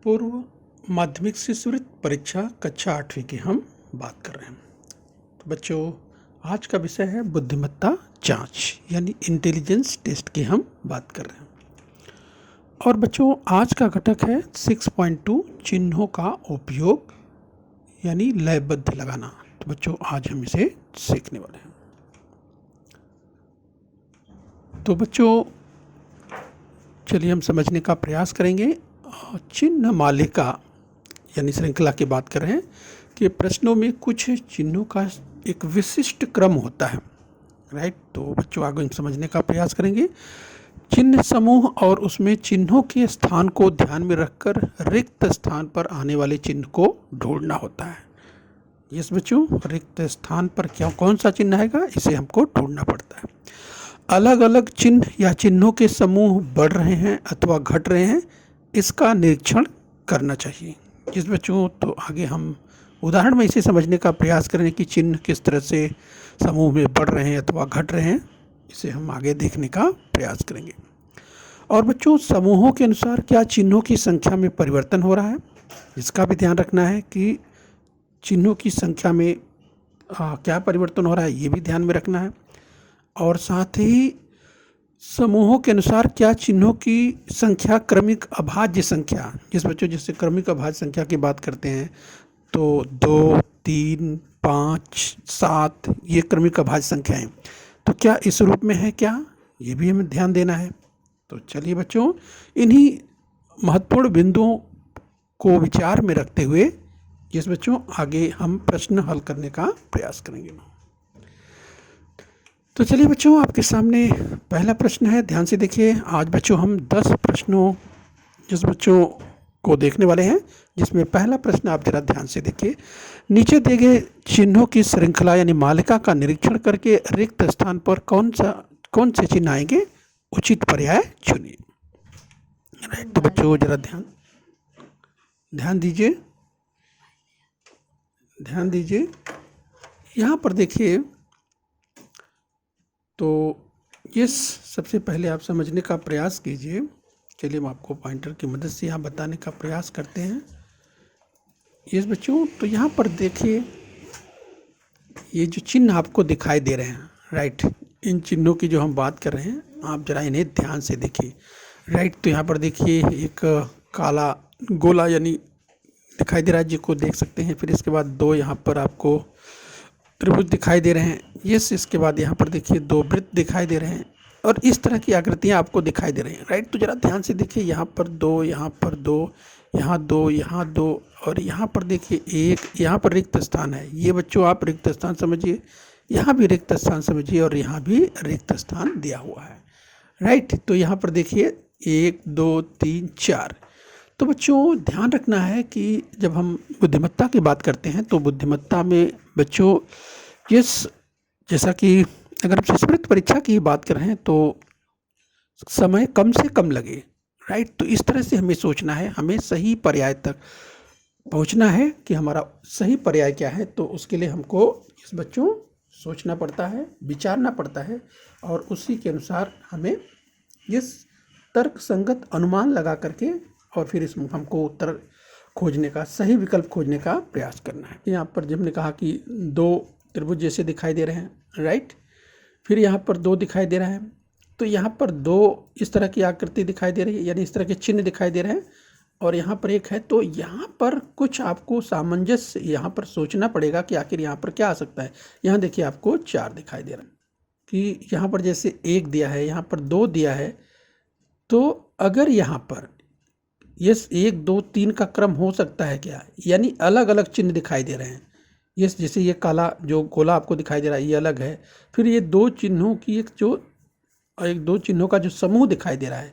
पूर्व माध्यमिक शिष्यवृत्ति परीक्षा कक्षा 8वीं की हम बात कर रहे हैं। तो बच्चों, आज का विषय है बुद्धिमत्ता जांच यानी इंटेलिजेंस टेस्ट की हम बात कर रहे हैं। और बच्चों, आज का घटक है 6.2 चिन्हों का उपयोग यानी लयबद्ध लगाना। तो बच्चों, आज हम इसे सीखने वाले हैं। तो बच्चों, चलिए हम समझने का प्रयास करेंगे। चिन्ह मालिका यानी श्रृंखला की बात कर रहे हैं कि प्रश्नों में कुछ चिन्हों का एक विशिष्ट क्रम होता है, राइट। तो बच्चों, आगे समझने का प्रयास करेंगे। चिन्ह समूह और उसमें चिन्हों के स्थान को ध्यान में रखकर रिक्त स्थान पर आने वाले चिन्ह को ढूंढना होता है। यस बच्चों, रिक्त स्थान पर कौन सा चिन्ह आएगा, इसे हमको ढूंढना पड़ता है। अलग अलग चिन्ह या चिन्हों के समूह बढ़ रहे हैं अथवा घट रहे हैं, इसका निरीक्षण करना चाहिए। जिस बच्चों, तो आगे हम उदाहरण में इसे समझने का प्रयास करें कि चिन्ह किस तरह से समूह में बढ़ रहे हैं अथवा घट रहे हैं, इसे हम आगे देखने का प्रयास करेंगे। और बच्चों, समूहों के अनुसार क्या चिन्हों की संख्या में परिवर्तन हो रहा है, इसका भी ध्यान रखना है कि चिन्हों की संख्या में क्या परिवर्तन हो रहा है, ये भी ध्यान में रखना है। और साथ ही समूहों के अनुसार क्या चिन्हों की संख्या क्रमिक अभाज्य संख्या, जिस बच्चों जैसे क्रमिक अभाज्य संख्या की बात करते हैं तो 2, 3, 5, 7 ये क्रमिक अभाज्य संख्याएं, तो क्या इस रूप में है क्या, ये भी हमें ध्यान देना है। तो चलिए बच्चों, इन्हीं महत्वपूर्ण बिंदुओं को विचार में रखते हुए जिस बच्चों आगे हम प्रश्न हल करने का प्रयास करेंगे। तो चलिए बच्चों, आपके सामने पहला प्रश्न है, ध्यान से देखिए। आज बच्चों हम 10 प्रश्नों जिस बच्चों को देखने वाले हैं, जिसमें पहला प्रश्न आप जरा ध्यान से देखिए। नीचे दिए गए चिन्हों की श्रृंखला यानी मालिका का निरीक्षण करके रिक्त स्थान पर कौन से चिन्ह आएंगे, उचित पर्याय चुनिए। राइट, तो बच्चों जरा ध्यान दीजिए। यहाँ पर देखिए, तो ये सबसे पहले आप समझने का प्रयास कीजिए। चलिए हम आपको पॉइंटर की मदद से यहाँ बताने का प्रयास करते हैं। यस बच्चों, तो यहाँ पर देखिए, ये जो चिन्ह आपको दिखाई दे रहे हैं, राइट, इन चिन्हों की जो हम बात कर रहे हैं, आप जरा इन्हें ध्यान से देखिए। राइट, तो यहाँ पर देखिए एक काला गोला यानी दिखाई दे रहा है, जिसको देख सकते हैं। फिर इसके बाद 2 यहाँ पर आपको त्रिभुज दिखाई दे रहे हैं। यस, इसके बाद यहाँ पर देखिए 2 वृत्त दिखाई दे रहे हैं और इस तरह की आकृतियाँ आपको दिखाई दे रही हैं। राइट, तो जरा ध्यान से देखिए, यहाँ पर 2, यहाँ पर 2, यहाँ 2, यहाँ 2 और यहाँ पर देखिए 1, यहाँ पर रिक्त स्थान है। ये बच्चों आप रिक्त स्थान समझिए, यहाँ भी रिक्त स्थान समझिए और यहाँ भी रिक्त स्थान दिया हुआ है। राइट, तो यहाँ पर देखिए 1, 2, 3, 4। तो बच्चों ध्यान रखना है कि जब हम बुद्धिमत्ता की बात करते हैं तो बुद्धिमत्ता में बच्चों जैसा कि अगर हम शिष्यवृत्ति परीक्षा की बात कर रहे हैं तो समय कम से कम लगे। राइट, तो इस तरह से हमें सोचना है, हमें सही पर्याय तक पहुंचना है कि हमारा सही पर्याय क्या है। तो उसके लिए हमको इस बच्चों सोचना पड़ता है, विचारना पड़ता है और उसी के अनुसार हमें इस तर्क संगत अनुमान लगा करके और फिर इसमें हमको उत्तर खोजने का, सही विकल्प खोजने का प्रयास करना है। यहाँ पर जब हमने कहा कि 2 त्रिभुज जैसे दिखाई दे रहे हैं, राइट, फिर यहाँ पर 2 दिखाई दे रहा है, तो यहाँ पर 2 इस तरह की आकृति दिखाई दे रही है यानी इस तरह के चिन्ह दिखाई दे रहे हैं और यहाँ पर 1 है। तो यहाँ पर कुछ आपको सामंजस्य यहाँ पर सोचना पड़ेगा कि आखिर यहाँ पर क्या आ सकता है। यहाँ देखिए आपको 4 दिखाई दे रहा है कि यहाँ पर जैसे 1 दिया है, यहाँ पर 2 दिया है, तो अगर यहाँ पर यस 1, 2, 3 का क्रम हो सकता है क्या, यानी अलग अलग चिन्ह दिखाई दे रहे हैं। यस, जैसे ये काला जो गोला आपको दिखाई दे रहा है ये अलग है, फिर ये 2 चिन्हों की एक 2 चिन्हों का जो समूह दिखाई दे रहा है,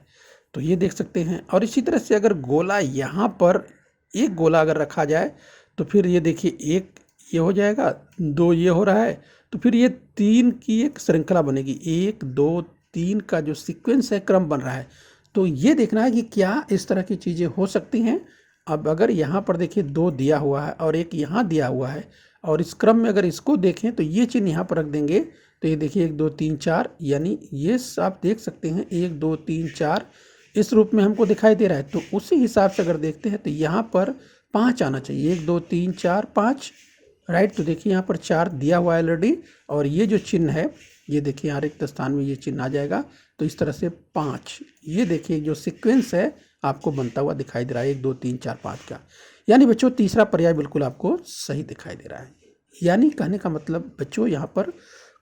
तो ये देख सकते हैं। और इसी तरह से अगर गोला यहाँ पर एक गोला अगर रखा जाए तो फिर ये देखिए 1 ये हो जाएगा, 2 ये हो रहा है, तो फिर ये 3 की एक श्रृंखला बनेगी। 1, 2, 3 का जो सीक्वेंस है, क्रम बन रहा है। तो ये देखना है कि क्या इस तरह की चीज़ें हो सकती हैं। अब अगर यहाँ पर देखिए 2 दिया हुआ है और 1 यहाँ दिया हुआ है और इस क्रम में अगर इसको देखें तो ये चिन्ह यहाँ पर रख देंगे, तो ये देखिए 1, 2, 3, 4 यानी ये आप देख सकते हैं 1, 2, 3, 4 इस रूप में हमको दिखाई दे रहा है। तो उसी हिसाब से अगर देखते हैं तो यहाँ पर 5 आना चाहिए, 1 2 3 4 5, राइट। तो देखिए यहाँ पर 4 दिया हुआ है ऑलरेडी, और ये जो चिन्ह है ये देखिए यहाँ रिक्त स्थान में ये चिन्ह आ जाएगा। तो इस तरह से 5, ये देखिए जो सीक्वेंस है आपको बनता हुआ दिखाई दे रहा है 1 2 3 4 5 का। यानी बच्चों तीसरा पर्याय बिल्कुल आपको सही दिखाई दे रहा है। यानी कहने का मतलब बच्चों यहाँ पर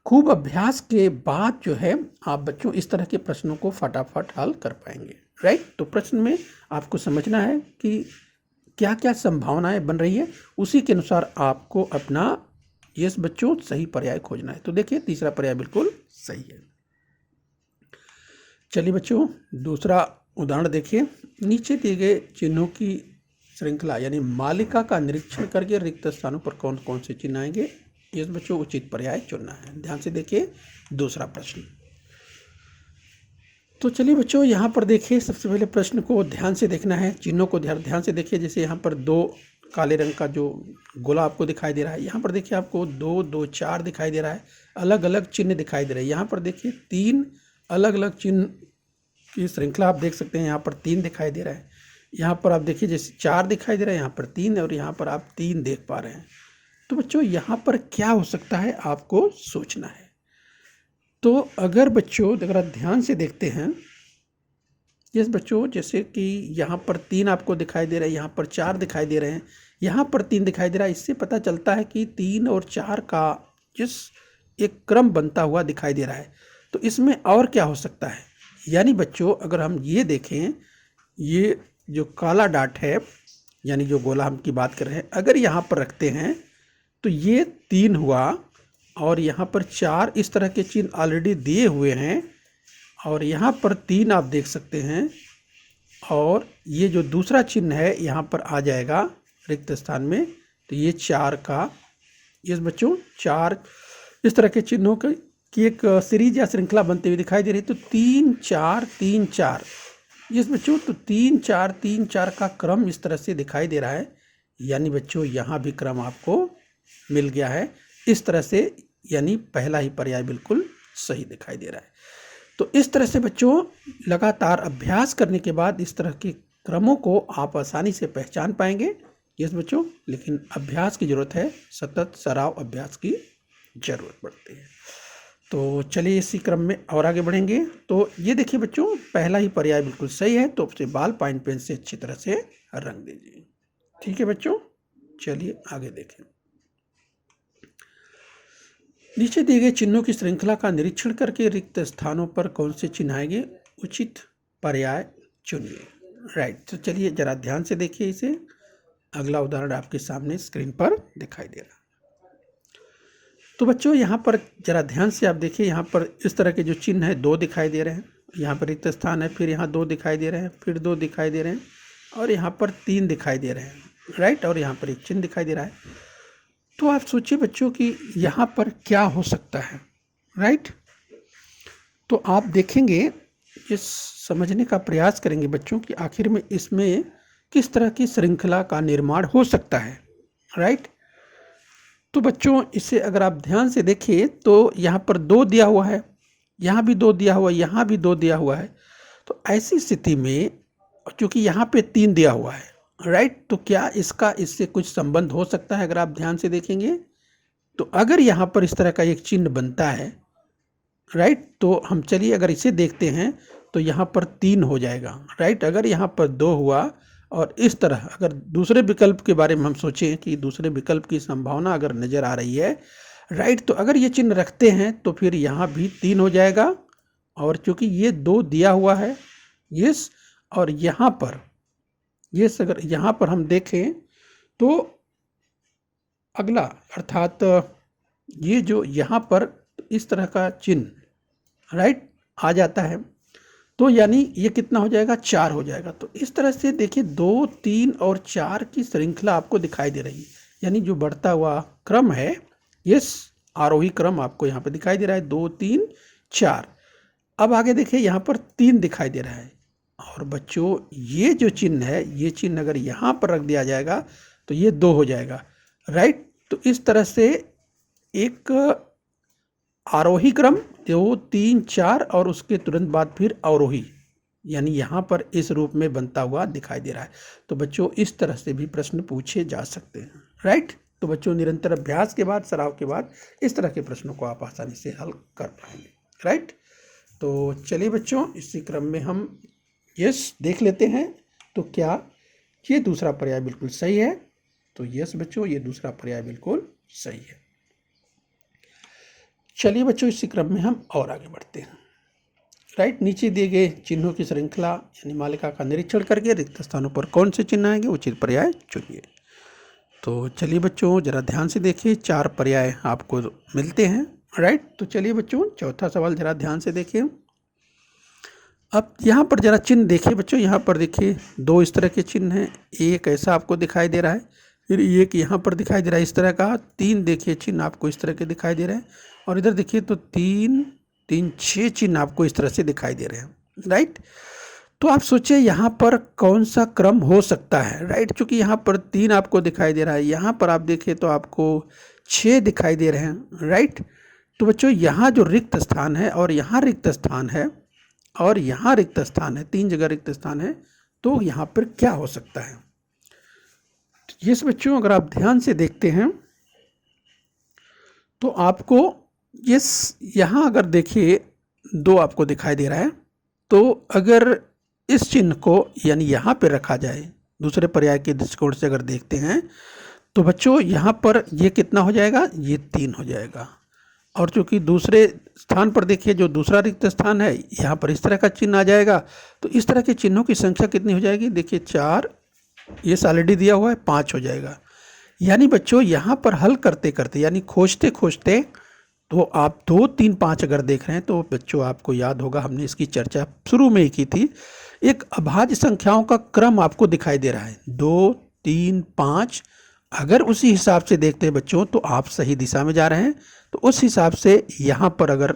खूब अभ्यास के बाद जो है आप बच्चों इस तरह के प्रश्नों को फटाफट हल कर पाएंगे, राइट। तो प्रश्न में आपको समझना है कि क्या क्या संभावनाएं बन रही है, उसी के अनुसार आपको अपना यस बच्चों सही पर्याय खोजना है। तो देखिए तीसरा पर्याय बिल्कुल सही है। चलिए बच्चों दूसरा उदाहरण देखिए। नीचे दिए गए चिन्हों की श्रृंखला यानी मालिका का निरीक्षण करके रिक्त स्थानों पर कौन कौन से चिन्ह आएंगे, यस बच्चों उचित पर्याय चुनना है। ध्यान से देखिए दूसरा प्रश्न। तो चलिए बच्चों यहाँ पर देखिए सबसे पहले प्रश्न को ध्यान से देखना है, चिन्हों को ध्यान से देखिए। जैसे यहाँ पर 2 काले रंग का जो गोला आपको दिखाई दे रहा है, यहाँ पर देखिए आपको 2 2 4 दिखाई दे रहा है, अलग अलग चिन्ह दिखाई दे रहे हैं। यहाँ पर देखिए 3 अलग अलग चिन्ह की श्रृंखला आप देख सकते हैं। यहाँ पर 3 दिखाई दे रहा है, यहाँ पर आप देखिए जैसे 4 दिखाई दे रहा है, यहाँ पर 3 और यहाँ पर आप 3 देख पा रहे हैं। तो बच्चों यहाँ पर क्या हो सकता है आपको सोचना है। तो अगर बच्चों अगर आप ध्यान से देखते हैं, यस बच्चों जैसे कि यहाँ पर 3 आपको दिखाई दे रहा है, यहाँ पर 4 दिखाई दे रहे हैं, यहाँ पर 3 दिखाई दे रहा है। इससे पता चलता है कि 3 और 4 का जिस एक क्रम बनता हुआ दिखाई दे रहा है। तो इसमें और क्या हो सकता है, यानी बच्चों अगर हम ये देखें, ये जो काला डाट है यानी जो गोला हम की बात कर रहे हैं, अगर यहाँ पर रखते हैं तो ये 3 हुआ और यहाँ पर 4 इस तरह के चिन्ह ऑलरेडी दिए हुए हैं, और यहाँ पर 3 आप देख सकते हैं, और ये जो दूसरा चिन्ह है यहाँ पर आ जाएगा रिक्त स्थान में। तो ये 4 का, यस बच्चों 4 इस तरह के चिन्हों की एक सीरीज या श्रृंखला बनते हुए दिखाई दे रही है। तो 3 4 3 4, यस बच्चों तो 3 4 3 4 का क्रम इस तरह से दिखाई दे रहा है। यानी बच्चों यहाँ भी क्रम आपको मिल गया है इस तरह से, यानी पहला ही पर्याय बिल्कुल सही दिखाई दे रहा है। तो इस तरह से बच्चों लगातार अभ्यास करने के बाद इस तरह के क्रमों को आप आसानी से पहचान पाएंगे, यस बच्चों। लेकिन अभ्यास की ज़रूरत है, सतत सराव अभ्यास की ज़रूरत पड़ती है। तो चलिए इसी क्रम में और आगे बढ़ेंगे। तो ये देखिए बच्चों पहला ही पर्याय बिल्कुल सही है, तो उसे बॉल पॉइंट पेन से अच्छी तरह से रंग दीजिए। ठीक है बच्चों, चलिए आगे देखें। नीचे दिए गए चिन्हों की श्रृंखला का निरीक्षण करके रिक्त स्थानों पर कौन से चिन्ह आएंगे, उचित पर्याय चुनिए, राइट। तो चलिए जरा ध्यान से देखिए इसे। अगला उदाहरण आपके सामने स्क्रीन पर दिखाई दे रहा है। तो बच्चों यहाँ पर जरा ध्यान से आप देखिए, यहाँ पर इस तरह के जो चिन्ह है 2 दिखाई दे रहे हैं, यहाँ पर रिक्त स्थान है, फिर यहाँ 2 दिखाई दे रहे हैं, फिर 2 दिखाई दे रहे हैं, और यहाँ पर 3 दिखाई दे रहे हैं, राइट। और यहाँ पर एक चिन्ह दिखाई दे रहा है। तो आप सोचिए बच्चों कि यहाँ पर क्या हो सकता है, राइट। तो आप देखेंगे, इस समझने का प्रयास करेंगे बच्चों कि आखिर में इसमें किस तरह की श्रृंखला का निर्माण हो सकता है, राइट। तो बच्चों इसे अगर आप ध्यान से देखिए तो यहाँ पर 2 दिया हुआ है, यहाँ भी 2 दिया हुआ है, यहाँ भी 2 दिया हुआ है। तो ऐसी स्थिति में क्योंकि यहाँ पे 3 दिया हुआ है, राइट, तो क्या इसका इससे कुछ संबंध हो सकता है। अगर आप ध्यान से देखेंगे तो अगर यहाँ पर इस तरह का एक चिन्ह बनता है, राइट, तो हम चलिए अगर इसे देखते हैं तो यहाँ पर 3 हो जाएगा, राइट। अगर यहाँ पर 2 हुआ, और इस तरह अगर दूसरे विकल्प के बारे में हम सोचें कि दूसरे विकल्प की संभावना अगर नज़र आ रही है, राइट, तो अगर ये चिन्ह रखते हैं तो फिर यहाँ भी 3 हो जाएगा। और चूँकि ये 2 दिया हुआ है, यस, और यहाँ पर यस अगर यहाँ पर हम देखें तो अगला अर्थात ये जो यहाँ पर इस तरह का चिन्ह, राइट, आ जाता है, तो यानी ये कितना हो जाएगा, 4 हो जाएगा। तो इस तरह से देखिए 2 3 और 4 की श्रृंखला आपको दिखाई दे रही है, यानी जो बढ़ता हुआ क्रम है, यस, आरोही क्रम आपको यहाँ पर दिखाई दे रहा है, 2 3 4। अब आगे देखिए यहाँ पर 3 दिखाई दे रहा है, और बच्चों ये जो चिन्ह है, ये चिन्ह अगर यहाँ पर रख दिया जाएगा तो ये 2 हो जाएगा, राइट। तो इस तरह से एक आरोही क्रम 2 3 4 और उसके तुरंत बाद फिर अवरोही, यानी यहाँ पर इस रूप में बनता हुआ दिखाई दे रहा है। तो बच्चों इस तरह से भी प्रश्न पूछे जा सकते हैं, राइट। तो बच्चों निरंतर अभ्यास के बाद, सराव के बाद इस तरह के प्रश्नों को आप आसानी से हल कर पाएंगे, राइट। तो चलिए बच्चों, इसी क्रम में हम यस देख लेते हैं। तो क्या ये दूसरा पर्याय बिल्कुल सही है? तो यस बच्चों, ये दूसरा पर्याय बिल्कुल सही है। चलिए बच्चों, इसी क्रम में हम और आगे बढ़ते हैं, राइट। नीचे दिए गए चिन्हों की श्रृंखला यानी मालिका का निरीक्षण करके रिक्त स्थानों पर कौन से चिन्ह आएंगे, उचित पर्याय चुनिए। तो चलिए बच्चों, जरा ध्यान से देखिए, 4 पर्याय आपको मिलते हैं, राइट। तो चलिए बच्चों, चौथा सवाल जरा ध्यान से देखिए। अब यहाँ पर जरा चिन्ह देखिए बच्चों, यहाँ पर देखिए 2 इस तरह के चिन्ह हैं, एक ऐसा आपको दिखाई दे रहा है, फिर एक यहाँ पर दिखाई दे रहा है इस तरह का, 3 देखिए चिन्ह आपको इस तरह के दिखाई दे रहे हैं, और इधर देखिए तो 6 चिन्ह आपको इस तरह से दिखाई दे रहे हैं, राइट। तो आप सोचिए यहाँ पर कौन सा क्रम हो सकता है, राइट। चूँकि यहाँ पर 3 आपको दिखाई दे रहा है, यहाँ पर आप देखिए तो आपको 6 दिखाई दे रहे हैं, राइट। तो बच्चों यहाँ जो रिक्त स्थान है और यहाँ रिक्त स्थान है और यहाँ रिक्त स्थान है, 3 जगह रिक्त स्थान है, तो यहाँ पर क्या हो सकता है? यस बच्चों, अगर आप ध्यान से देखते हैं तो आपको यस यहाँ अगर देखिए 2 आपको दिखाई दे रहा है, तो अगर इस चिन्ह को यानी यहाँ पे रखा जाए, दूसरे पर्याय के दृष्टिकोण से अगर देखते हैं तो बच्चों यहाँ पर ये कितना हो जाएगा, ये 3 हो जाएगा। और चूँकि दूसरे स्थान पर देखिए जो दूसरा रिक्त स्थान है, यहाँ पर इस तरह का चिन्ह आ जाएगा, तो इस तरह के चिन्हों की संख्या कितनी हो जाएगी, देखिए 4, ये ऑलरेडी दिया हुआ है, 5 हो जाएगा। यानी बच्चों यहाँ पर हल करते करते यानी खोजते खोजते तो आप 2, 3, 5 अगर देख रहे हैं तो बच्चों आपको याद होगा हमने इसकी चर्चा शुरू में ही की थी। एक अभाज्य संख्याओं का क्रम आपको दिखाई दे रहा है, 2, 3, 5। अगर उसी हिसाब से देखते हैं बच्चों तो आप सही दिशा में जा रहे हैं। तो उस हिसाब से यहाँ पर अगर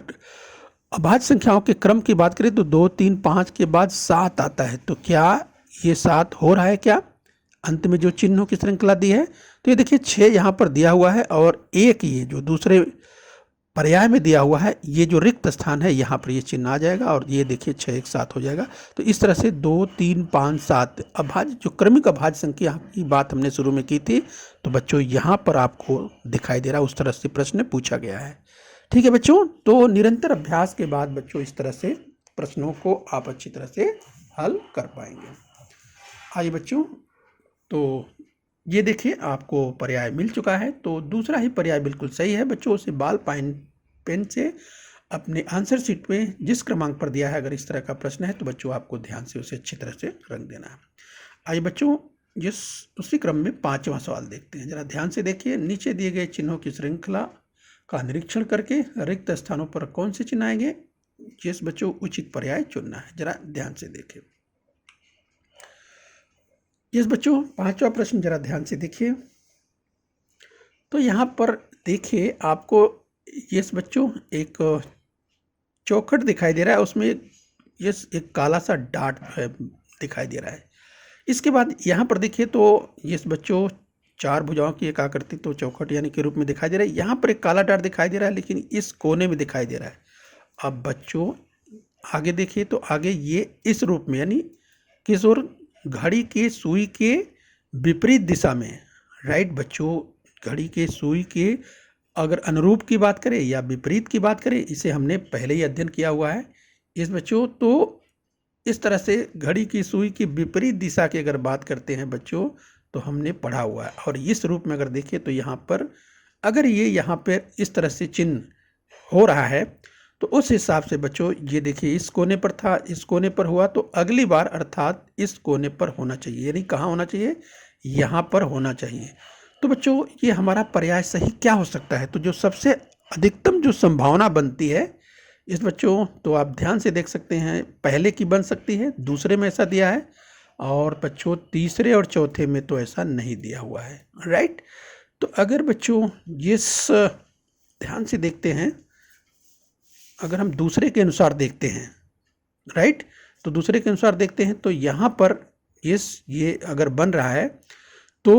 अभाज्य संख्याओं के क्रम की बात करें तो 2, 3, 5 के बाद 7 आता है। तो क्या ये 7 हो रहा है क्या? अंत में जो चिन्हों की श्रृंखला दी है, तो ये देखिए 6 यहाँ पर दिया हुआ है और 1 ये जो दूसरे पर्याय में दिया हुआ है, ये जो रिक्त स्थान है यहाँ पर ये चिन्ह आ जाएगा और ये देखिए 6 एक साथ हो जाएगा। तो इस तरह से 2, 3, 5, 7 अभाज्य जो क्रमिक अभाज्य संख्या की बात हमने शुरू में की थी, तो बच्चों यहाँ पर आपको दिखाई दे रहा है, उस तरह से प्रश्न पूछा गया है। ठीक है बच्चों, तो निरंतर अभ्यास के बाद बच्चों इस तरह से प्रश्नों को आप अच्छी तरह से हल कर पाएंगे। आइए बच्चों, तो ये देखिए आपको पर्याय मिल चुका है। तो दूसरा ही पर्याय बिल्कुल सही है बच्चों। उसे बॉल पेन से अपने आंसर शीट में जिस क्रमांक पर दिया है, अगर इस तरह का प्रश्न है तो बच्चों आपको ध्यान से उसे अच्छी तरह से रंग देना है। आइए बच्चों, जिस उसी क्रम में 5वां सवाल देखते हैं। जरा ध्यान से देखिए, नीचे दिए गए चिन्हों की श्रृंखला का निरीक्षण करके रिक्त स्थानों पर कौन से चिन्ह आएंगे, जिस बच्चों उचित पर्याय चुनना है। जरा ध्यान से देखिए। यस बच्चों, 5वां प्रश्न जरा ध्यान से देखिए। तो यहाँ पर देखिए आपको यस बच्चों एक चौखट दिखाई दे रहा है, उसमें यस एक काला सा डाट दिखाई दे रहा है। इसके बाद यहाँ पर देखिए तो यस बच्चों 4 भुजाओं की एक आकृति तो चौखट यानी के रूप में दिखाई दे रहा है। यहाँ पर एक काला डाट दिखाई दे रहा है, लेकिन इस कोने में दिखाई दे रहा है। अब बच्चों आगे देखिए तो आगे ये इस रूप में यानी किस ओर, घड़ी के सुई के विपरीत दिशा में, राइट बच्चों। घड़ी के सुई के अगर अनुरूप की बात करें या विपरीत की बात करें, इसे हमने पहले ही अध्ययन किया हुआ है इस बच्चों। तो इस तरह से घड़ी की सुई की विपरीत दिशा की अगर बात करते हैं बच्चों, तो हमने पढ़ा हुआ है। और इस रूप में अगर देखें तो यहाँ पर अगर ये यहाँ पर इस तरह से चिन्ह हो रहा है, तो उस हिसाब से बच्चों ये देखिए इस कोने पर था, इस कोने पर हुआ, तो अगली बार अर्थात इस कोने पर होना चाहिए। यानी कहाँ होना चाहिए, यहाँ पर होना चाहिए। तो बच्चों ये हमारा पर्याय सही क्या हो सकता है? तो जो सबसे अधिकतम जो संभावना बनती है इस बच्चों, तो आप ध्यान से देख सकते हैं, पहले की बन सकती है, दूसरे में ऐसा दिया है, और बच्चों तीसरे और चौथे में तो ऐसा नहीं दिया हुआ है, राइट। तो अगर बच्चों इस ध्यान से देखते हैं, अगर हम दूसरे के अनुसार देखते हैं, राइट, तो दूसरे के अनुसार देखते हैं तो यहाँ पर ये अगर बन रहा है तो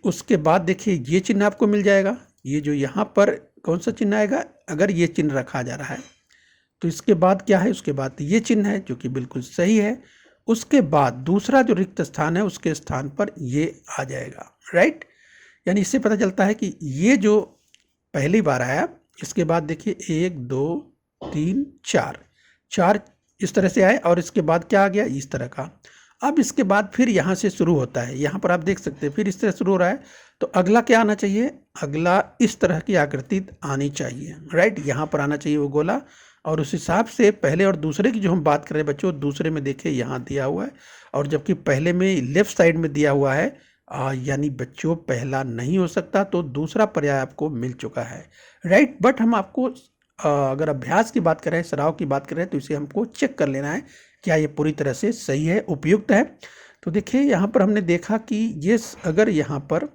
उसके बाद देखिए ये चिन्ह आपको मिल जाएगा। ये जो यहाँ पर कौन सा चिन्ह आएगा, अगर ये चिन्ह रखा जा रहा है तो इसके बाद क्या है, उसके बाद ये चिन्ह है जो कि बिल्कुल सही है। उसके बाद दूसरा जो रिक्त स्थान है उसके स्थान पर ये आ जाएगा, राइट। यानी इससे पता चलता है कि ये जो पहली बार आया, इसके बाद देखिए 1 2 3 4 4 इस तरह से आए, और इसके बाद क्या आ गया, इस तरह का। अब इसके बाद फिर यहाँ से शुरू होता है, यहाँ पर आप देख सकते हैं फिर इस तरह शुरू हो रहा है। तो अगला क्या आना चाहिए, अगला इस तरह की आकृति आनी चाहिए, राइट। यहाँ पर आना चाहिए वो गोला। और उस हिसाब से पहले और दूसरे की जो हम बात कर रहे हैं बच्चों, दूसरे में देखिए यहाँ दिया हुआ है, और जबकि पहले में लेफ्ट साइड में दिया हुआ है, यानी बच्चों पहला नहीं हो सकता, तो दूसरा पर्याय आपको मिल चुका है, राइट। बट हम आपको अगर अभ्यास की बात करें, सराव की बात करें, तो इसे हमको चेक कर लेना है क्या ये पूरी तरह से सही है, उपयुक्त है। तो देखिए यहाँ पर हमने देखा कि ये अगर यहाँ पर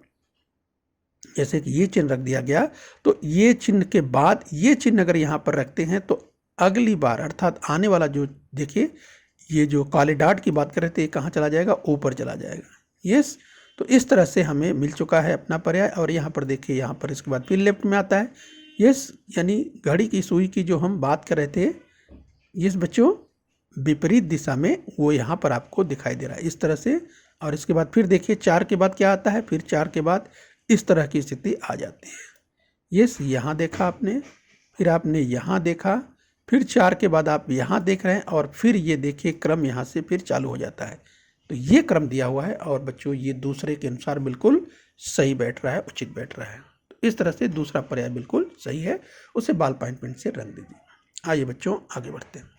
जैसे कि ये चिन्ह रख दिया गया, तो ये चिन्ह के बाद ये चिन्ह अगर यहाँ पर रखते हैं तो अगली बार अर्थात आने वाला जो देखिए ये जो काले डाट की बात कर रहे थे, ये कहाँ चला जाएगा, ऊपर चला जाएगा। यस, तो इस तरह से हमें मिल चुका है अपना पर्याय। और यहाँ पर देखिए, यहाँ पर इसके बाद फिर लेफ्ट में आता है। यस, यानी घड़ी की सुई की जो हम बात कर रहे थे, यस बच्चों, विपरीत दिशा में वो यहाँ पर आपको दिखाई दे रहा है इस तरह से। और इसके बाद फिर देखिए 4 के बाद क्या आता है, फिर 4 के बाद इस तरह की स्थिति आ जाती है। यस, यहाँ देखा आपने, फिर आपने यहाँ देखा, फिर 4 के बाद आप यहाँ देख रहे हैं, और फिर ये देखिए क्रम यहाँ से फिर चालू हो जाता है। तो ये क्रम दिया हुआ है, और बच्चों ये दूसरे के अनुसार बिल्कुल सही बैठ रहा है, उचित बैठ रहा है। तो इस तरह से दूसरा पर्याय बिल्कुल सही है, उसे बॉल पॉइंट पेन से रंग दीजिए। आइए बच्चों आगे बढ़ते हैं।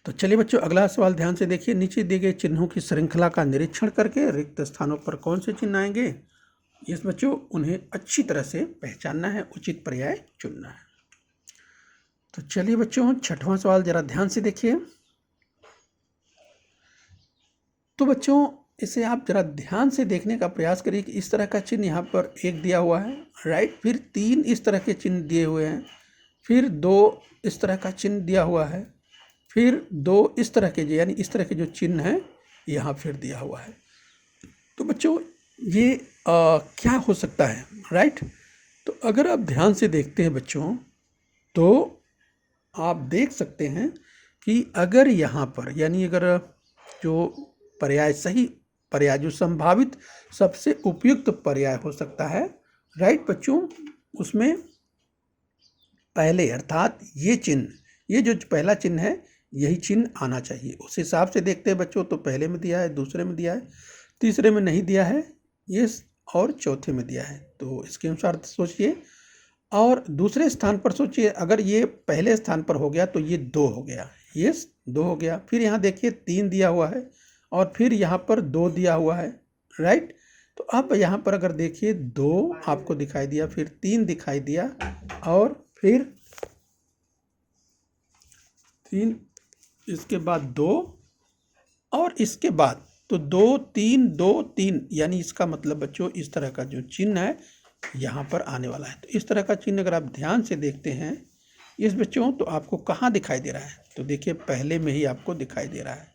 तो चलिए बच्चों, अगला सवाल ध्यान से देखिए। नीचे दिए गए चिन्हों की श्रृंखला का निरीक्षण करके रिक्त स्थानों पर कौन से चिन्ह आएंगे। इस बच्चों उन्हें अच्छी तरह से पहचानना है, उचित पर्याय चुनना है। तो चलिए बच्चों, 6वां सवाल जरा ध्यान से देखिए। तो बच्चों इसे आप जरा ध्यान से देखने का प्रयास करिए कि इस तरह का चिन्ह यहाँ पर 1 दिया हुआ है, राइट। फिर 3 इस तरह के चिन्ह दिए हुए हैं, फिर 2 इस तरह का चिन्ह दिया हुआ है, फिर 2 इस तरह के, यानी इस तरह के जो चिन्ह हैं यहाँ फिर दिया हुआ है। तो बच्चों ये क्या हो सकता है, राइट। तो अगर आप ध्यान से देखते हैं बच्चों, तो आप देख सकते हैं कि अगर यहाँ पर, यानी अगर जो पर्याय सही पर्याय, जो संभावित सबसे उपयुक्त पर्याय हो सकता है, राइट बच्चों, उसमें पहले अर्थात ये चिन्ह, ये जो पहला चिन्ह है यही चिन्ह आना चाहिए। उस हिसाब से देखते हैं बच्चों, तो पहले में दिया है, दूसरे में दिया है, तीसरे में नहीं दिया है, ये और चौथे में दिया है। तो इसके अनुसार सोचिए, और दूसरे स्थान पर सोचिए, अगर ये पहले स्थान पर हो गया तो ये 2 हो गया, ये 2 हो गया। फिर यहाँ देखिए 3 दिया हुआ है, और फिर यहाँ पर 2 दिया हुआ है, राइट। तो अब यहाँ पर अगर देखिए 2 आपको दिखाई दिया, फिर 3 दिखाई दिया, और फिर 3, इसके बाद 2, और इसके बाद तो 2 3 2 3, यानी इसका मतलब बच्चों इस तरह का जो चिन्ह है यहाँ पर आने वाला है। तो इस तरह का चिन्ह अगर आप ध्यान से देखते हैं इस बच्चों, तो आपको कहाँ दिखाई दे रहा है, तो देखिए पहले में ही आपको दिखाई दे रहा है,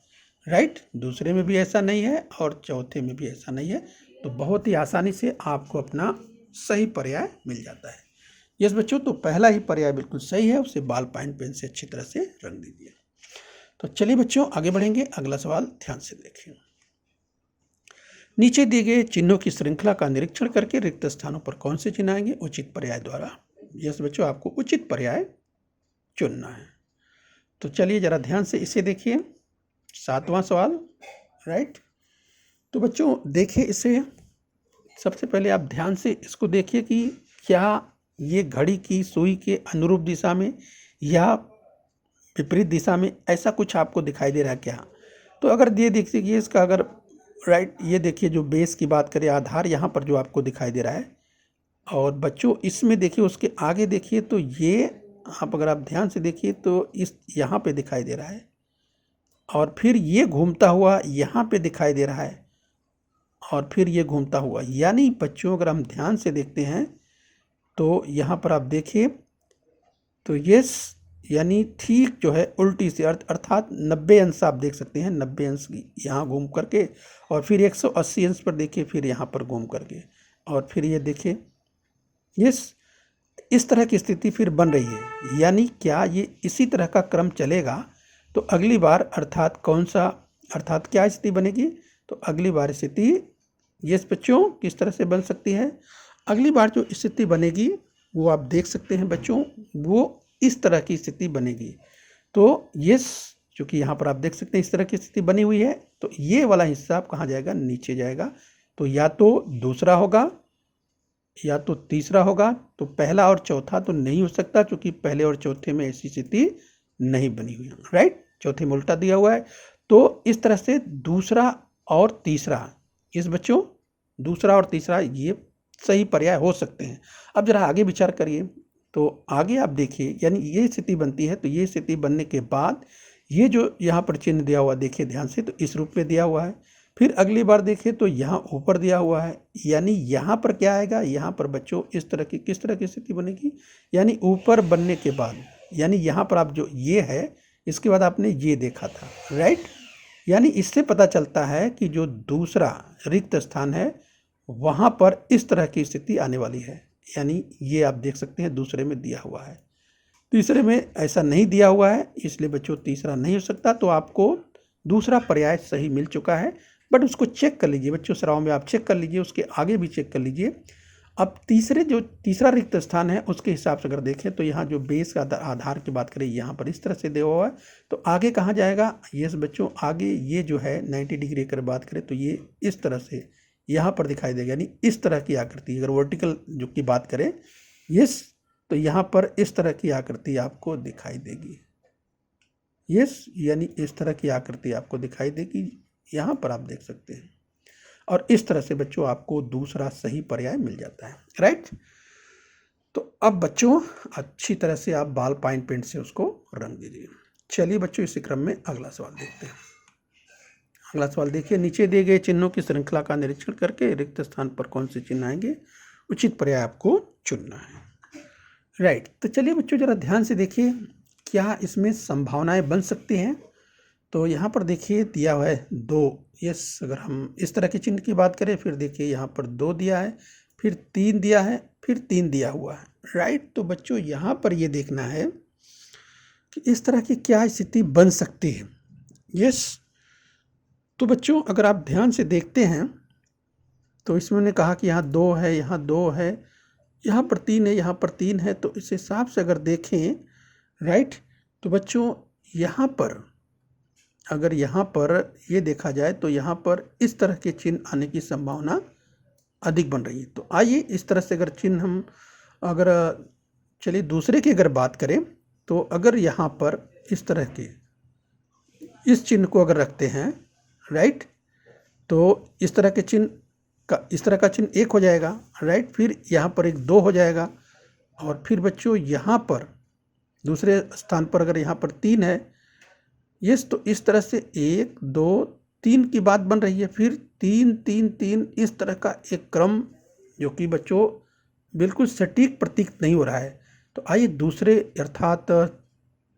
राइट। दूसरे में भी ऐसा नहीं है, और चौथे में भी ऐसा नहीं है। तो बहुत ही आसानी से आपको अपना सही पर्याय मिल जाता है। यस बच्चों, तो पहला ही पर्याय बिल्कुल सही है, उसे बॉल पॉइंट पेन से अच्छी तरह से रंग दीजिए। तो चलिए बच्चों आगे बढ़ेंगे। अगला सवाल ध्यान से देखिए। नीचे दिए गए चिन्हों की श्रृंखला का निरीक्षण करके रिक्त स्थानों पर कौन से चिन्ह आएंगे उचित पर्याय द्वारा। यस बच्चों, आपको उचित पर्याय चुनना है। तो चलिए जरा ध्यान से इसे देखिए। 7वां सवाल, राइट। तो बच्चों देखिए इसे, सबसे पहले आप ध्यान से इसको देखिए कि क्या ये घड़ी की सुई के अनुरूप दिशा में या विपरीत दिशा में ऐसा कुछ आपको दिखाई दे रहा है क्या। तो अगर ये देखिए कि इसका अगर, राइट, ये देखिए जो बेस की बात करें, आधार यहाँ पर जो आपको दिखाई दे रहा है, और बच्चों इसमें देखिए उसके आगे देखिए, तो ये आप अगर आप ध्यान से देखिए तो इस यहाँ पे दिखाई दे रहा है, और फिर ये घूमता हुआ यहाँ पे दिखाई दे रहा है, और फिर ये घूमता हुआ, यानी बच्चों अगर हम ध्यान से देखते हैं तो यहाँ पर आप देखिए तो ये यानी ठीक जो है उल्टी से अर्थात 90 अंश आप देख सकते हैं, 90 अंश यहाँ घूम करके, और फिर 180 अंश पर देखिए, फिर यहाँ पर घूम करके, और फिर ये देखिए यस इस तरह की स्थिति फिर बन रही है, यानी क्या ये इसी तरह का क्रम चलेगा तो अगली बार अर्थात क्या स्थिति बनेगी, तो अगली बार स्थिति यस बच्चों किस तरह से बन सकती है। अगली बार जो स्थिति बनेगी वो आप देख सकते हैं बच्चों, वो इस तरह की स्थिति बनेगी। तो यस, चूँकि यहाँ पर आप देख सकते हैं इस तरह की स्थिति बनी हुई है, तो ये वाला हिस्सा आप कहाँ जाएगा, नीचे जाएगा। तो या तो दूसरा होगा या तो तीसरा होगा। तो पहला और चौथा तो नहीं हो सकता, क्योंकि पहले और चौथे में ऐसी स्थिति नहीं बनी हुई है, राइट। चौथे में उल्टा दिया हुआ है। तो इस तरह से दूसरा और तीसरा, इस बच्चों दूसरा और तीसरा ये सही पर्याय हो सकते हैं। अब जरा आगे विचार करिए, तो आगे आप देखिए, यानी ये स्थिति बनती है, तो ये स्थिति बनने के बाद ये जो यहाँ पर चिन्ह दिया हुआ देखिए ध्यान से, तो इस रूप में दिया हुआ है। फिर अगली बार देखिए तो यहाँ ऊपर दिया हुआ है, यानी यहाँ पर क्या आएगा, यहाँ पर बच्चों इस तरह की किस तरह की स्थिति बनेगी, यानी ऊपर बनने के बाद, यानी यहाँ पर आप जो ये है इसके बाद आपने ये देखा था, राइट। यानी इससे पता चलता है कि जो दूसरा रिक्त स्थान है वहाँ पर इस तरह की स्थिति आने वाली है, यानी ये आप देख सकते हैं दूसरे में दिया हुआ है। तीसरे में ऐसा नहीं दिया हुआ है, इसलिए बच्चों तीसरा नहीं हो सकता। तो आपको दूसरा पर्याय सही मिल चुका है, बट उसको चेक कर लीजिए बच्चों, सराव में आप चेक कर लीजिए, उसके आगे भी चेक कर लीजिए। अब तीसरा रिक्त स्थान है उसके हिसाब से अगर देखें तो यहाँ जो बेस का आधार की बात करें यहाँ पर इस तरह से दिया हुआ है, तो आगे कहाँ जाएगा, यस बच्चों आगे ये जो है 90 डिग्री अगर बात करें तो ये इस तरह से यहाँ पर दिखाई देगा, यानी इस तरह की आकृति। अगर वर्टिकल जो की बात करें यस, तो यहाँ पर इस तरह की आकृति आपको दिखाई देगी, यस, यानी इस तरह की आकृति आपको दिखाई देगी, यहाँ पर आप देख सकते हैं। और इस तरह से बच्चों आपको दूसरा सही पर्याय मिल जाता है, राइट। तो अब बच्चों अच्छी तरह से आप बॉल पॉइंट पेंट से उसको रंग दीजिए। चलिए बच्चों इसी क्रम में अगला सवाल देखते हैं। अगला सवाल देखिए, नीचे दिए गए चिन्हों की श्रृंखला का निरीक्षण करके रिक्त स्थान पर कौन से चिन्ह आएंगे, उचित पर्याय आपको चुनना है, राइट। तो चलिए बच्चों जरा ध्यान से देखिए क्या इसमें संभावनाएं बन सकती हैं। तो यहाँ पर देखिए दिया हुआ है 2, यस। अगर हम इस तरह के चिन्ह की बात करें, फिर देखिए यहाँ पर 2 दिया है, फिर 3 दिया है, फिर 3 दिया हुआ है, राइट। तो बच्चों यहाँ पर ये देखना है कि इस तरह की क्या स्थिति बन सकती है, यस। तो बच्चों अगर आप ध्यान से देखते हैं तो इसमें ने कहा कि यहाँ 2 है, यहाँ 2 है, यहाँ पर 3 है, यहाँ पर 3 है। तो इस हिसाब से अगर देखें, राइट, तो बच्चों यहाँ पर अगर यहाँ पर ये देखा जाए तो यहाँ पर इस तरह के चिन्ह आने की संभावना अधिक बन रही है। तो आइए इस तरह से अगर चिन्ह हम अगर चलिए दूसरे की अगर बात करें, तो अगर यहाँ पर इस तरह के इस चिन्ह को अगर रखते हैं, राइट, तो इस तरह के चिन्ह का इस तरह का चिन्ह 1 हो जाएगा, राइट। फिर यहाँ पर एक 2 हो जाएगा, और फिर बच्चों यहाँ पर दूसरे स्थान पर अगर यहाँ पर 3 है, यस, तो इस तरह से 1 2 3 की बात बन रही है। फिर 3 3 3 इस तरह का एक क्रम जो कि बच्चों बिल्कुल सटीक प्रतीत नहीं हो रहा है। तो आइए दूसरे अर्थात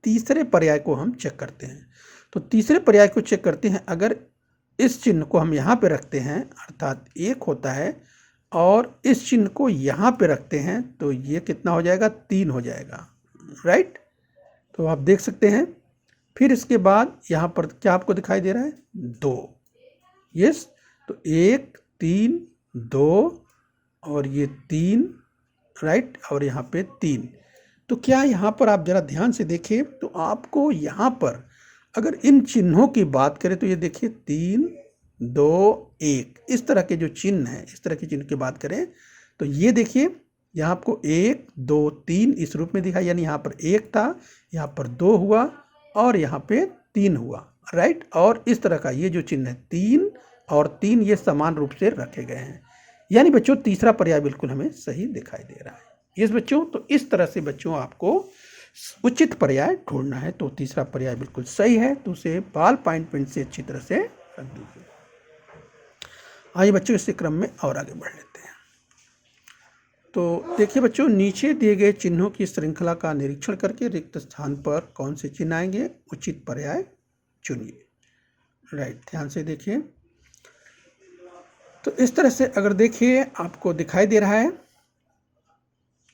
तीसरे पर्याय को हम चेक करते हैं। तो तीसरे पर्याय को चेक करते हैं, अगर इस चिन्ह को हम यहाँ पे रखते हैं अर्थात 1 होता है, और इस चिन्ह को यहाँ पे रखते हैं तो ये कितना हो जाएगा, 3 हो जाएगा, राइट। तो आप देख सकते हैं। फिर इसके बाद यहाँ पर क्या आपको दिखाई दे रहा है, 2, यस। तो 1 3 2 और ये 3, राइट, और यहाँ पे 3। तो क्या यहाँ पर आप जरा ध्यान से देखें तो आपको यहाँ पर अगर इन चिन्हों की बात करें तो ये देखिए 3 2 1 इस तरह के जो चिन्ह हैं, इस तरह के चिन्ह की बात करें तो ये देखिए यहाँ आपको 1 2 3 इस रूप में दिखाई, यानी यहाँ पर 1 था, यहाँ पर 2 हुआ और यहाँ पे 3 हुआ, राइट। और इस तरह का ये जो चिन्ह है 3 और 3 ये समान रूप से रखे गए हैं, यानी बच्चों तीसरा पर्याय बिल्कुल हमें सही दिखाई दे रहा है। यस बच्चों, तो इस तरह से बच्चों आपको उचित पर्याय ढूंढना है। तो तीसरा पर्याय बिल्कुल सही है, तो उसे बॉल पॉइंट पेन से अच्छी तरह से रख दीजिए। आइए बच्चों इसी क्रम में और आगे बढ़ लेते हैं। तो देखिए बच्चों, नीचे दिए गए चिन्हों की श्रृंखला का निरीक्षण करके रिक्त स्थान पर कौन से चिन्ह आएंगे, उचित पर्याय चुनिए, राइट। ध्यान से देखिए, तो इस तरह से अगर देखिए आपको दिखाई दे रहा है,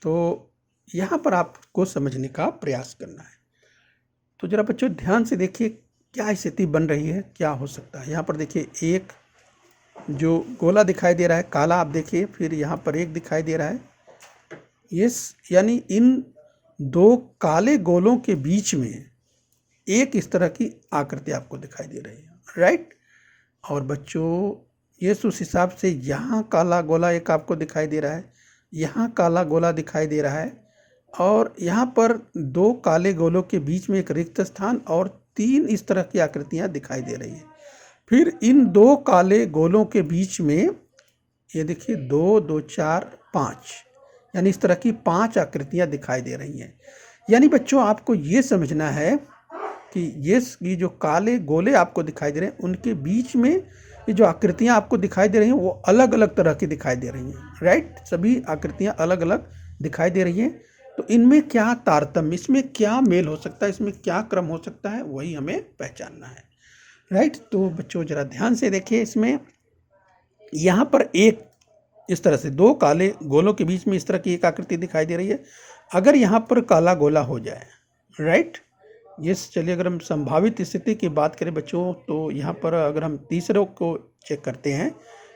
तो यहाँ पर आपको समझने का प्रयास करना है। तो जरा बच्चों ध्यान से देखिए क्या स्थिति बन रही है, क्या हो सकता है। यहाँ पर देखिए एक जो गोला दिखाई दे रहा है काला, आप देखिए, फिर यहाँ पर एक दिखाई दे रहा है। यस, यानी इन दो काले गोलों के बीच में एक इस तरह की आकृति आपको दिखाई दे रही है, राइट। और बच्चों यस, उस हिसाब से यहाँ काला गोला एक आपको दिखाई दे रहा है, यहाँ काला गोला दिखाई दे रहा है, और यहाँ पर दो काले गोलों के बीच में एक रिक्त स्थान और तीन इस तरह की आकृतियाँ दिखाई दे रही है। फिर इन दो काले गोलों के बीच में ये देखिए 2, 2, 4, 5, यानी इस तरह की 5 आकृतियाँ दिखाई दे रही हैं। यानी बच्चों आपको ये समझना है कि ये जो काले गोले आपको दिखाई दे रहे हैं उनके बीच में ये जो आकृतियाँ आपको दिखाई दे रही हैं वो अलग अलग तरह की दिखाई दे रही हैं, राइट। सभी आकृतियाँ अलग अलग दिखाई दे रही हैं। तो इनमें क्या तारतम्य, इसमें क्या मेल हो सकता है, इसमें क्या क्रम हो सकता है, वही हमें पहचानना है, राइट। तो बच्चों जरा ध्यान से देखिए, इसमें यहाँ पर एक इस तरह से दो काले गोलों के बीच में इस तरह की एक आकृति दिखाई दे रही है। अगर यहाँ पर काला गोला हो जाए, राइट, यस, चलिए अगर हम संभावित स्थिति की बात करें बच्चों, तो यहाँ पर अगर हम तीसरे को चेक करते हैं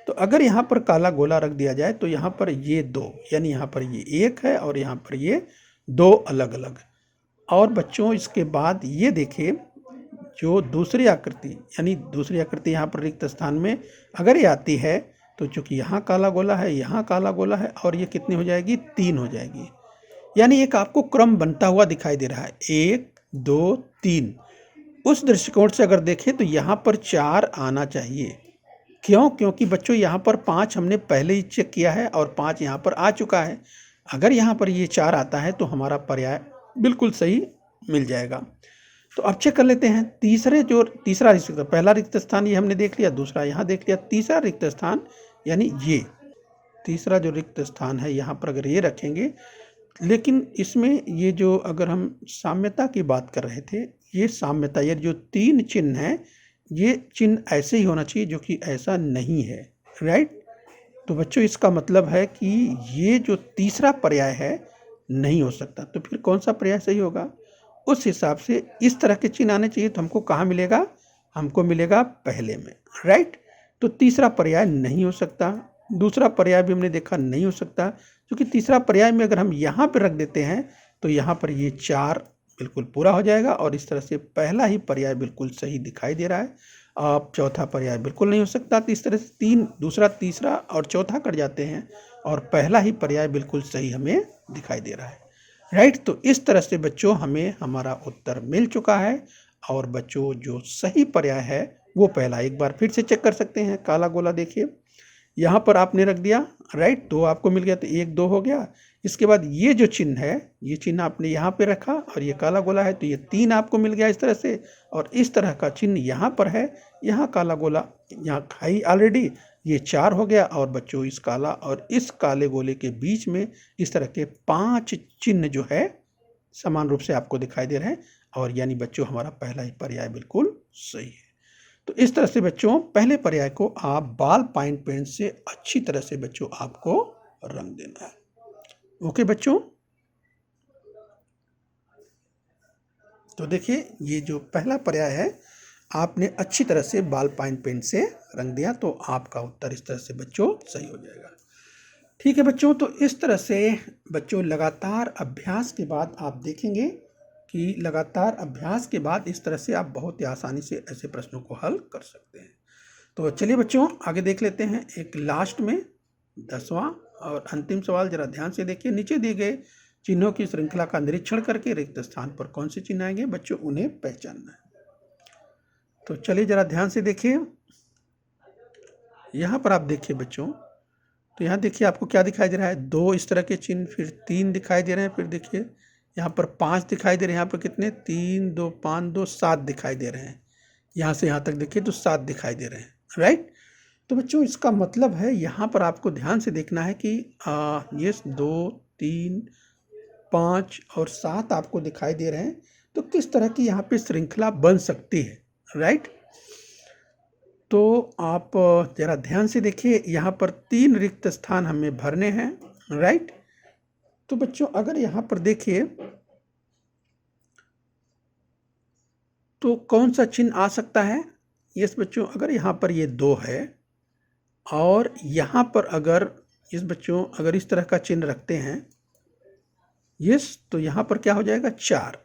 तो अगर यहाँ पर काला गोला रख दिया जाए तो यहाँ पर ये दो, यानी यहाँ पर ये एक है और यहाँ पर ये दो अलग अलग। और बच्चों इसके बाद ये देखिए जो दूसरी आकृति, यानी दूसरी आकृति यहाँ पर रिक्त स्थान में अगर ये आती है तो चूंकि यहाँ काला गोला है, यहाँ काला गोला है, और ये कितनी हो जाएगी, 3 हो जाएगी। यानी एक आपको क्रम बनता हुआ दिखाई दे रहा है, 1, 2, 3। उस दृष्टिकोण से अगर देखें तो यहाँ पर 4 आना चाहिए। क्यों? क्योंकि बच्चों यहाँ पर 5 हमने पहले ही चेक किया है और 5 यहाँ पर आ चुका है। अगर यहाँ पर ये 4 आता है तो हमारा पर्याय बिल्कुल सही मिल जाएगा। तो अब चेक कर लेते हैं तीसरा रिक्त, पहला रिक्त स्थान ये हमने देख लिया, दूसरा यहाँ देख लिया, तीसरा रिक्त स्थान यानी ये तीसरा जो रिक्त स्थान है यहाँ पर अगर ये रखेंगे, लेकिन इसमें ये जो अगर हम साम्यता की बात कर रहे थे, ये साम्यता, ये जो 3 चिन्ह हैं ये चिन्ह ऐसे ही होना चाहिए जो कि ऐसा नहीं है, राइट। तो बच्चों इसका मतलब है कि ये जो तीसरा पर्याय है नहीं हो सकता। तो फिर कौन सा पर्याय सही होगा? उस हिसाब से इस तरह के चिन्ह आने चाहिए। तो हमको कहाँ मिलेगा? हमको मिलेगा पहले में, राइट। तो तीसरा पर्याय नहीं हो सकता। दूसरा पर्याय भी हमने देखा नहीं हो सकता, क्योंकि तीसरा पर्याय में अगर हम यहाँ पर रख देते हैं तो यहाँ पर ये 4 बिल्कुल पूरा हो जाएगा और इस तरह से पहला ही पर्याय बिल्कुल सही दिखाई दे रहा है। अब चौथा पर्याय बिल्कुल नहीं हो सकता। तो इस तरह से 3, दूसरा, तीसरा और चौथा कट जाते हैं और पहला ही पर्याय बिल्कुल सही हमें दिखाई दे रहा है, राइट। तो इस तरह से बच्चों हमें हमारा उत्तर मिल चुका है। और बच्चों जो सही पर्याय है वो पहला, एक बार फिर से चेक कर सकते हैं। काला गोला देखिए यहाँ पर आपने रख दिया, राइट, 2 आपको मिल गया, तो 1, 2 हो गया। इसके बाद ये जो चिन्ह है, ये चिन्ह आपने यहाँ पे रखा और ये काला गोला है, तो ये 3 आपको मिल गया इस तरह से। और इस तरह का चिन्ह यहाँ पर है, यहाँ काला गोला यहाँ खाई ऑलरेडी, ये 4 हो गया। और बच्चों इस काला और इस काले गोले के बीच में इस तरह के 5 चिन्ह जो है समान रूप से आपको दिखाई दे रहे हैं। और यानी बच्चों हमारा पहला ही पर्याय बिल्कुल सही है। तो इस तरह से बच्चों पहले पर्याय को आप बॉल पॉइंट पेन से अच्छी तरह से बच्चों आपको रंग देना है। ओके बच्चों, तो देखिए ये जो पहला पर्याय है आपने अच्छी तरह से बॉल पॉइंट पेन से रंग दिया, तो आपका उत्तर इस तरह से बच्चों सही हो जाएगा। ठीक है बच्चों, तो इस तरह से बच्चों लगातार अभ्यास के बाद आप देखेंगे कि लगातार अभ्यास के बाद इस तरह से आप बहुत ही आसानी से ऐसे प्रश्नों को हल कर सकते हैं। तो चलिए बच्चों आगे देख लेते हैं। एक लास्ट में 10वां और अंतिम सवाल, जरा ध्यान से देखिए। नीचे दिए गए चिन्हों की श्रृंखला का निरीक्षण करके रिक्त स्थान पर कौन से चिन्ह आएंगे, बच्चों उन्हें पहचानना है। तो चलिए जरा ध्यान से देखिए। यहाँ पर आप देखिए बच्चों, तो यहाँ देखिए आपको क्या दिखाई दे रहा है, 2 इस तरह के चिन्ह, फिर 3 दिखाई दे रहे हैं, फिर देखिए यहाँ पर 5 दिखाई दे रहे हैं। यहाँ पर कितने, 3, 2, 5, 2, 7 दिखाई दे रहे हैं। यहाँ से यहाँ तक देखिए तो 7 दिखाई दे रहे हैं, राइट। तो बच्चों इसका मतलब है यहाँ पर आपको ध्यान से देखना है कि ये 2, 3, 5 और 7 आपको दिखाई दे रहे हैं। तो किस तरह की यहाँ पे श्रृंखला बन सकती है, राइट। तो आप जरा ध्यान से देखिए, यहाँ पर 3 रिक्त स्थान हमें भरने हैं, राइट। तो बच्चों अगर यहाँ पर देखिए तो कौन सा चिन्ह आ सकता है? यस बच्चों, अगर यहाँ पर ये 2 है और यहाँ पर अगर अगर इस तरह का चिन्ह रखते हैं, यस, तो यहाँ पर क्या हो जाएगा? 4।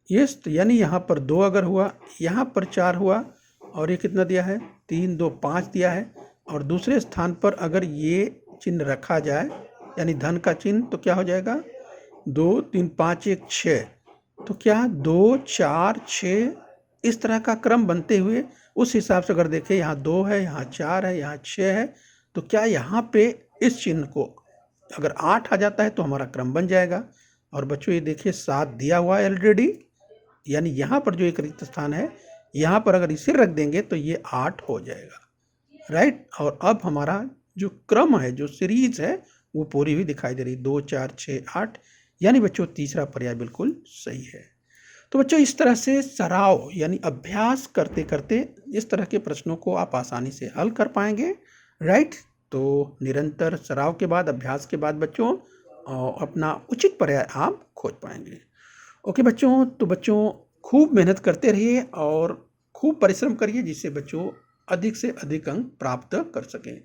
यस, तो यानी यहाँ पर 2 अगर हुआ, यहाँ पर 4 हुआ और ये कितना दिया है? 3, 2, 5 दिया है। और दूसरे स्थान पर अगर ये चिन्ह रखा जाए यानी धन का चिन्ह, तो क्या हो जाएगा? 2, 3, 5, 1, 6। तो क्या 2, 4, 6 इस तरह का क्रम बनते हुए उस हिसाब से अगर देखें, यहाँ 2 है, यहाँ 4 है, यहाँ 6 है, तो क्या यहाँ पे इस चिन्ह को अगर 8 आ जाता है तो हमारा क्रम बन जाएगा। और बच्चों ये देखिए 7 दिया हुआ है ऑलरेडी, यानी यहाँ पर जो एक रिक्त स्थान है, यहाँ पर अगर इसे रख देंगे तो ये 8 हो जाएगा, राइट। और अब हमारा जो क्रम है, जो सीरीज है, वो पूरी हुई दिखाई दे रही, 2, 4, 6, 8, यानी बच्चों तीसरा पर्याय बिल्कुल सही है। तो बच्चों इस तरह से सराव यानी अभ्यास करते करते इस तरह के प्रश्नों को आप आसानी से हल कर पाएंगे, राइट। तो निरंतर सराव के बाद, अभ्यास के बाद बच्चों अपना उचित पर्याय आप खोज पाएंगे। ओके बच्चों, तो बच्चों खूब मेहनत करते रहिए और खूब परिश्रम करिए, जिससे बच्चों अधिक से अधिक अंक प्राप्त कर सकें।